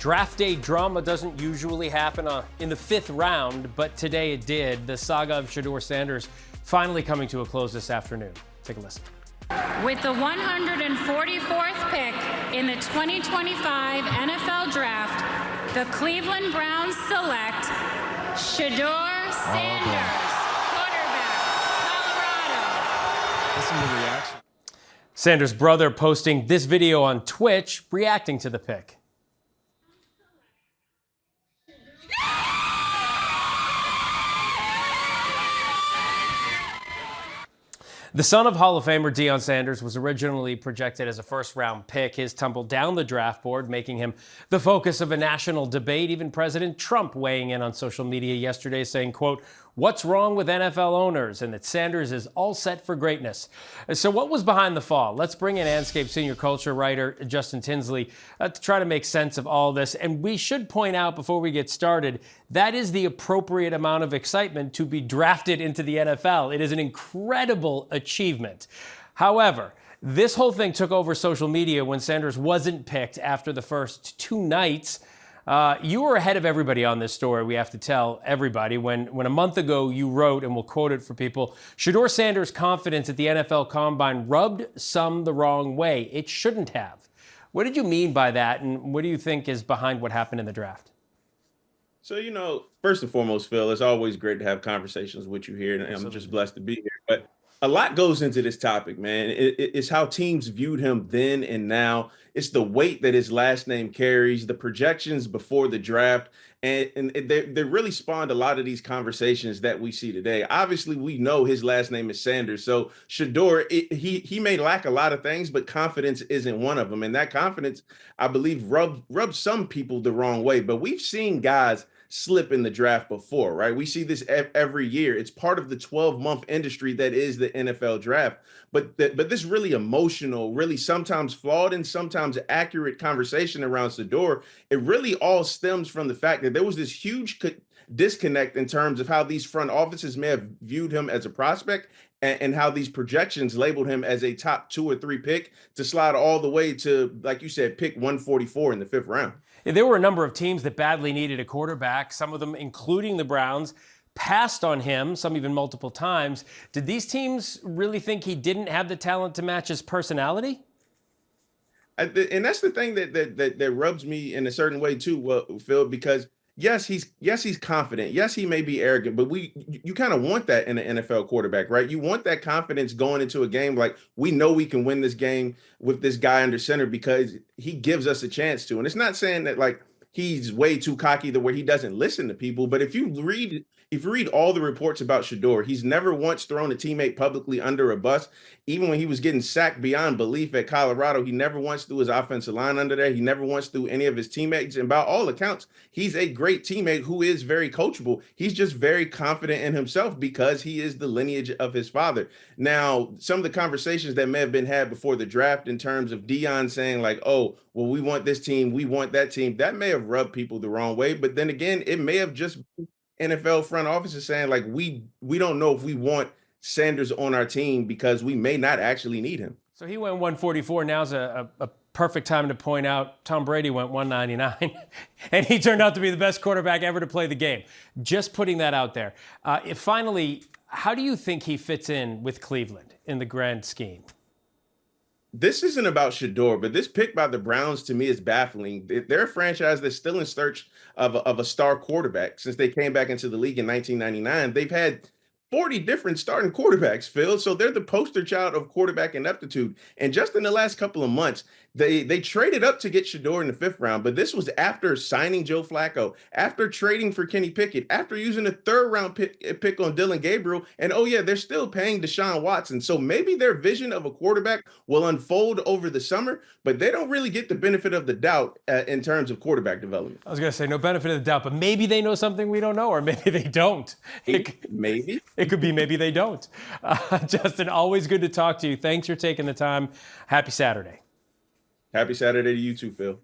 Draft day drama doesn't usually happen in the fifth round, but today it did. The saga of Shedeur Sanders finally coming to a close this afternoon. Take a listen. With the 144th pick in the 2025 NFL Draft, the Cleveland Browns select Shedeur Sanders, quarterback, Colorado. Listen to the reaction. Sanders' brother posting this video on Twitch, reacting to the pick. The son of Hall-of-Famer Deion Sanders was originally projected as a first-round pick. His tumbled down the draft board, making him the focus of a national debate. Even President Trump weighing in on social media yesterday saying, quote, "What's wrong with NFL owners?" and that Sanders is all set for greatness. So what was behind the fall? Let's bring in Anscape senior culture writer Justin Tinsley to try to make sense of all this. And we should point out before we get started, that is the appropriate amount of excitement to be drafted into the NFL. It is an incredible achievement. However, this whole thing took over social media when Sanders wasn't picked after the first two nights. You were ahead of everybody on this story, we have to tell everybody, when a month ago you wrote, and we'll quote it for people, Shedeur Sanders' confidence at the NFL Combine rubbed some the wrong way. It shouldn't have. What did you mean by that, and what do you think is behind what happened in the draft? So, first and foremost, Phil, it's always great to have conversations with you here, and I'm just blessed to be here. But a lot goes into this topic, man. It's how teams viewed him then and now. It's the weight that his last name carries, the projections before the draft, and they really spawned a lot of these conversations that we see today. Obviously, we know his last name is Sanders, so Shedeur, he may lack a lot of things, but confidence isn't one of them. And that confidence, I believe, rubs some people the wrong way. But we've seen guys slip in the draft before, right? We see this every year. It's part of the 12-month industry that is the NFL draft. But this really emotional, really sometimes flawed and sometimes accurate conversation around Shedeur, it really all stems from the fact that there was this huge disconnect in terms of how these front offices may have viewed him as a prospect and how these projections labeled him as a top 2 or 3 pick to slide all the way to, like you said, pick 144 in the 5th round. There were a number of teams that badly needed a quarterback, some of them, including the Browns, passed on him, some even multiple times. Did these teams really think he didn't have the talent to match his personality? And that's the thing that rubs me in a certain way too, Phil, because yes, he's confident. Yes, he may be arrogant, but you kind of want that in an NFL quarterback, right? You want that confidence going into a game. Like, we know we can win this game with this guy under center because he gives us a chance to. And it's not saying that like he's way too cocky to where he doesn't listen to people. But if you read all the reports about Shedeur, he's never once thrown a teammate publicly under a bus. Even when he was getting sacked beyond belief at Colorado, he never once threw his offensive line under there. He never once threw any of his teammates. And by all accounts, he's a great teammate who is very coachable. He's just very confident in himself because he is the lineage of his father. Now, some of the conversations that may have been had before the draft in terms of Deion saying like, oh, well, we want this team, we want that team, that may have rubbed people the wrong way. But then again, it may have just been NFL front offices saying like, we don't know if we want Sanders on our team because we may not actually need him. So he went 144. Now's a perfect time to point out Tom Brady went 199, and he turned out to be the best quarterback ever to play the game. Just putting that out there. Finally, how do you think he fits in with Cleveland in the grand scheme? This isn't about Shedeur, but this pick by the Browns to me is baffling. They're a franchise that's still in search of a star quarterback. Since they came back into the league in 1999, they've had 40 different starting quarterbacks, Phil. So they're the poster child of quarterback ineptitude. And just in the last couple of months, they traded up to get Shedeur in the 5th round. But this was after signing Joe Flacco, after trading for Kenny Pickett, after using a 3rd round pick on Dylan Gabriel. And oh yeah, they're still paying Deshaun Watson. So maybe their vision of a quarterback will unfold over the summer, but they don't really get the benefit of the doubt in terms of quarterback development. I was going to say no benefit of the doubt, but maybe they know something we don't know, or maybe they don't. Maybe. It could be maybe they don't. Justin, always good to talk to you. Thanks for taking the time. Happy Saturday. Happy Saturday to you too, Phil.